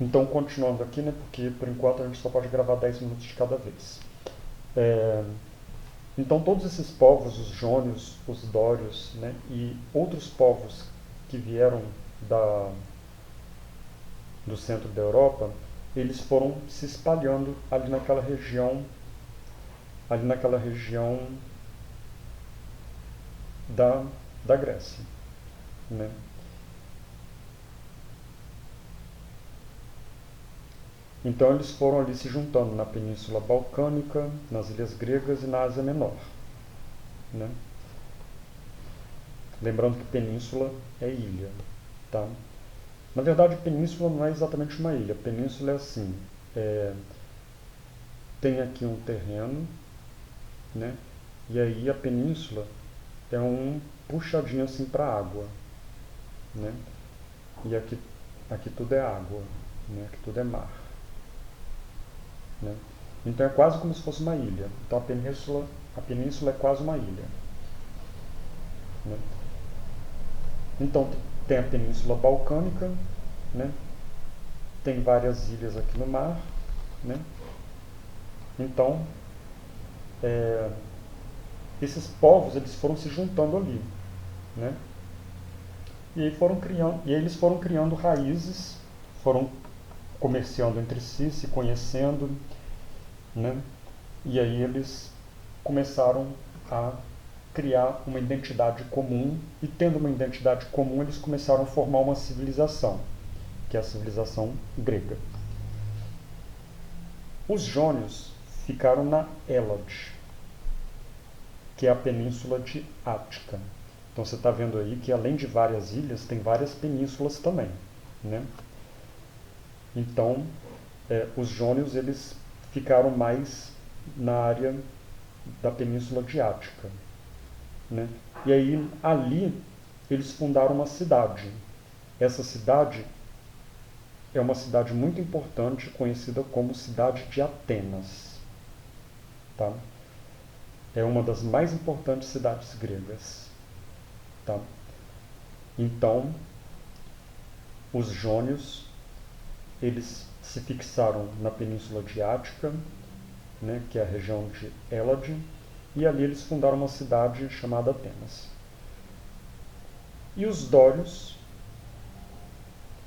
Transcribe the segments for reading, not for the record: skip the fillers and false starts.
Então, continuando aqui, né, porque por enquanto a gente só pode gravar 10 minutos de cada vez. É, então, todos esses povos, os jônios, os dórios, né, e outros povos que vieram do centro da Europa, eles foram se espalhando ali naquela região da, da Grécia, né? Então eles foram ali se juntando na Península Balcânica, nas Ilhas Gregas e na Ásia Menor, né? Lembrando que península é ilha, tá? Na verdade, península não é exatamente uma ilha. Península é assim, é, tem aqui um terreno, né? E aí a península é um puxadinho assim para a água, né? E aqui tudo é água, né? Aqui tudo é mar, né? Então é quase como se fosse uma ilha. Então a península é quase uma ilha, né? Então tem a Península Balcânica, né? Tem várias ilhas aqui no mar, né? Então é, esses povos eles foram se juntando ali, né? E aí eles foram criando raízes, foram comerciando entre si, se conhecendo, né? E aí eles começaram a criar uma identidade comum, e tendo uma identidade comum, eles começaram a formar uma civilização, que é a civilização grega. Os jônios ficaram na Hélade, que é a península de Ática. Então você está vendo aí que além de várias ilhas, tem várias penínsulas também, né? Então, os jônios eles ficaram mais na área da península de Ática, né? E aí ali eles fundaram uma cidade. Essa cidade é uma cidade muito importante, conhecida como Cidade de Atenas, tá? É uma das mais importantes cidades gregas, tá? Então, os jônios eles se fixaram na península de Ática, né, que é a região de Hélade, e ali eles fundaram uma cidade chamada Atenas. E os dórios,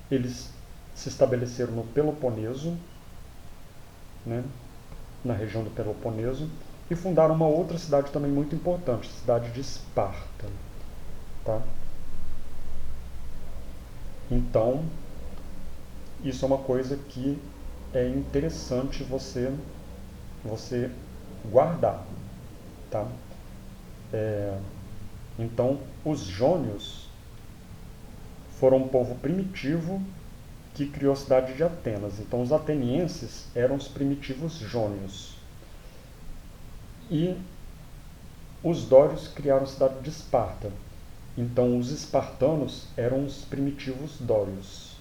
eles se estabeleceram no Peloponeso, né, na região do Peloponeso, e fundaram uma outra cidade também muito importante, a cidade de Esparta. Tá? Então, isso é uma coisa que é interessante você guardar. Tá? Então, os jônios foram um povo primitivo que criou a cidade de Atenas. Então, os atenienses eram os primitivos jônios. E os dórios criaram a cidade de Esparta. Então, os espartanos eram os primitivos dórios.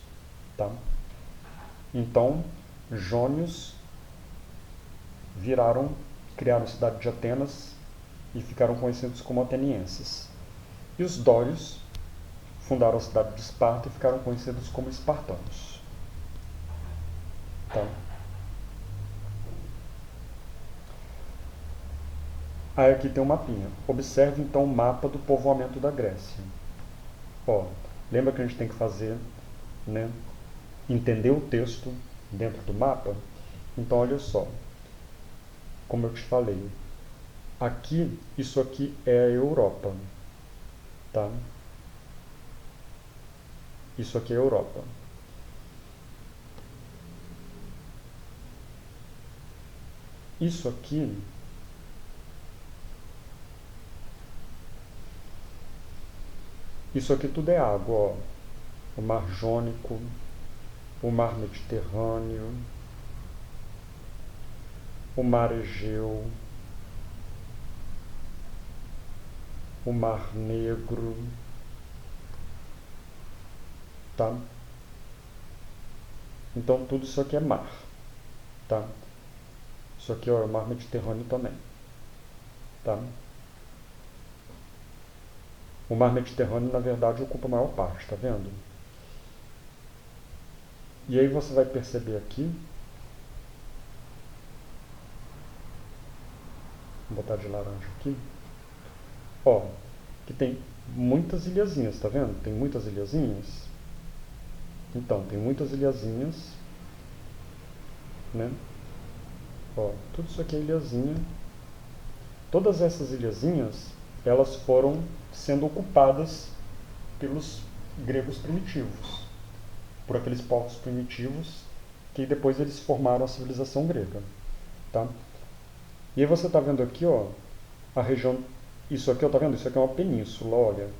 Tá? Então, jônios criaram a cidade de Atenas e ficaram conhecidos como atenienses. E os dórios fundaram a cidade de Esparta e ficaram conhecidos como espartanos. Tá? Aí aqui tem um mapinha. Observe então o mapa do povoamento da Grécia. Ó, lembra que a gente tem que fazer, né, entender o texto dentro do mapa? Então olha só, como eu te falei, isso aqui é a Europa, tá? Isso aqui é a Europa. Isso aqui tudo é água, ó. O Mar Jônico, o Mar Mediterrâneo, o Mar Egeu, o Mar Negro, tá? Então tudo isso aqui é mar, tá? Isso aqui ó, é o Mar Mediterrâneo também, tá? O Mar Mediterrâneo, na verdade, ocupa a maior parte, tá vendo? E aí você vai perceber aqui, vou botar de laranja aqui, ó, que tem muitas ilhazinhas, tá vendo? Tem muitas ilhazinhas. Então, tem muitas ilhazinhas, né? Ó, tudo isso aqui é ilhazinha. Todas essas ilhazinhas, elas foram sendo ocupadas pelos gregos primitivos, por aqueles povos primitivos que depois eles formaram a civilização grega, tá? E aí você está vendo aqui, ó, a região, isso aqui, ó, tá vendo? Isso aqui é uma península, olha.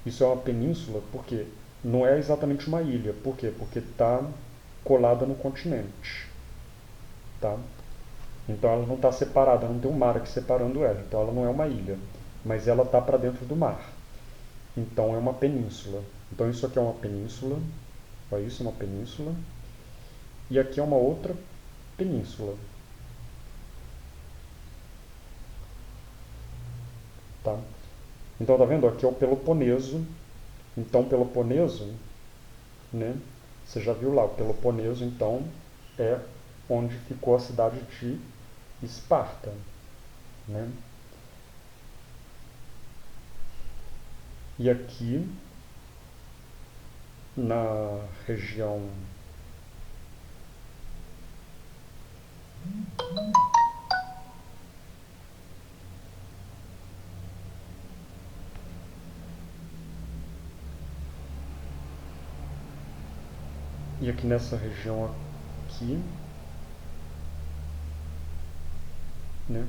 Isso é uma península porque não é exatamente uma ilha. Por quê? Porque está colada no continente, tá? Então ela não está separada, não tem um mar aqui separando ela. Então ela não é uma ilha, mas ela está para dentro do mar. Então é uma península. Então isso aqui é uma península. Olha, isso é uma península. E aqui é uma outra península. Tá? Então tá vendo? Aqui é o Peloponeso. Então Peloponeso, né? Você já viu lá, o Peloponeso então é onde ficou a cidade de Esparta, né? E aqui na região e aqui nessa região aqui, né,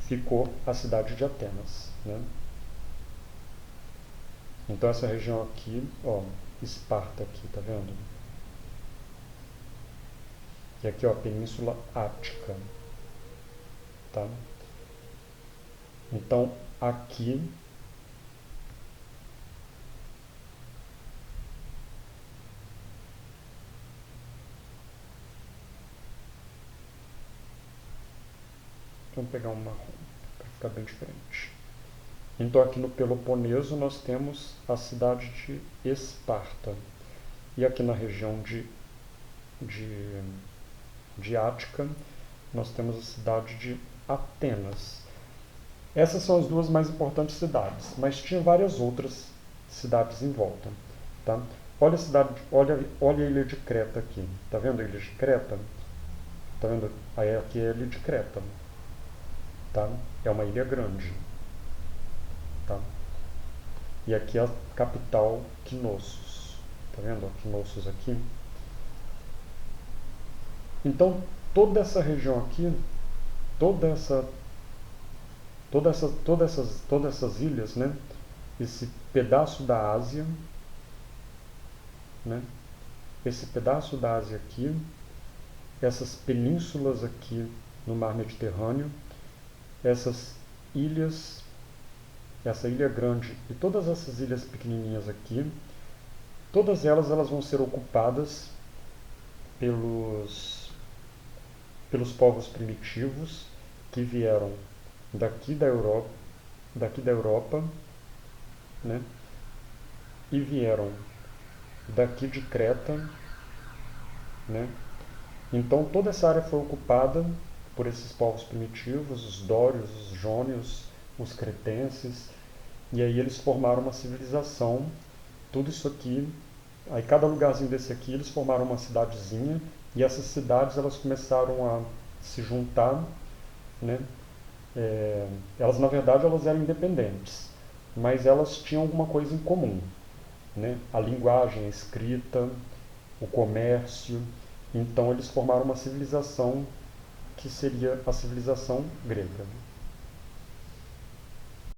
ficou a cidade de Atenas, né? Então essa região aqui, ó, Esparta aqui, tá vendo? E aqui, ó, a Península Ática, tá? Então aqui vamos pegar um marrom para ficar bem diferente. Então aqui no Peloponeso nós temos a cidade de Esparta. E aqui na região de Ática nós temos a cidade de Atenas. Essas são as duas mais importantes cidades, mas tinha várias outras cidades em volta. Tá? Olha a cidade, olha a ilha de Creta aqui. Tá vendo a ilha de Creta? Tá vendo? Aí aqui é a ilha de Creta. Tá? É uma ilha grande. Tá? E aqui é a capital, Knossos. Tá vendo? Knossos aqui. Então, toda essa região aqui, todas essas ilhas, né? Esse pedaço da Ásia, né? Esse pedaço da Ásia aqui, essas penínsulas aqui no mar Mediterrâneo, essas ilhas, essa ilha grande e todas essas ilhas pequenininhas aqui, todas elas vão ser ocupadas pelos povos primitivos que vieram daqui da Europa, né? E vieram daqui de Creta, né? Então toda essa área foi ocupada por esses povos primitivos, os dórios, os jônios, os cretenses, e aí eles formaram uma civilização. Tudo isso aqui, aí cada lugarzinho desse aqui eles formaram uma cidadezinha, e essas cidades elas começaram a se juntar, né? Elas na verdade elas eram independentes, mas elas tinham alguma coisa em comum, né? A linguagem, a escrita, o comércio. Então eles formaram uma civilização que seria a civilização grega.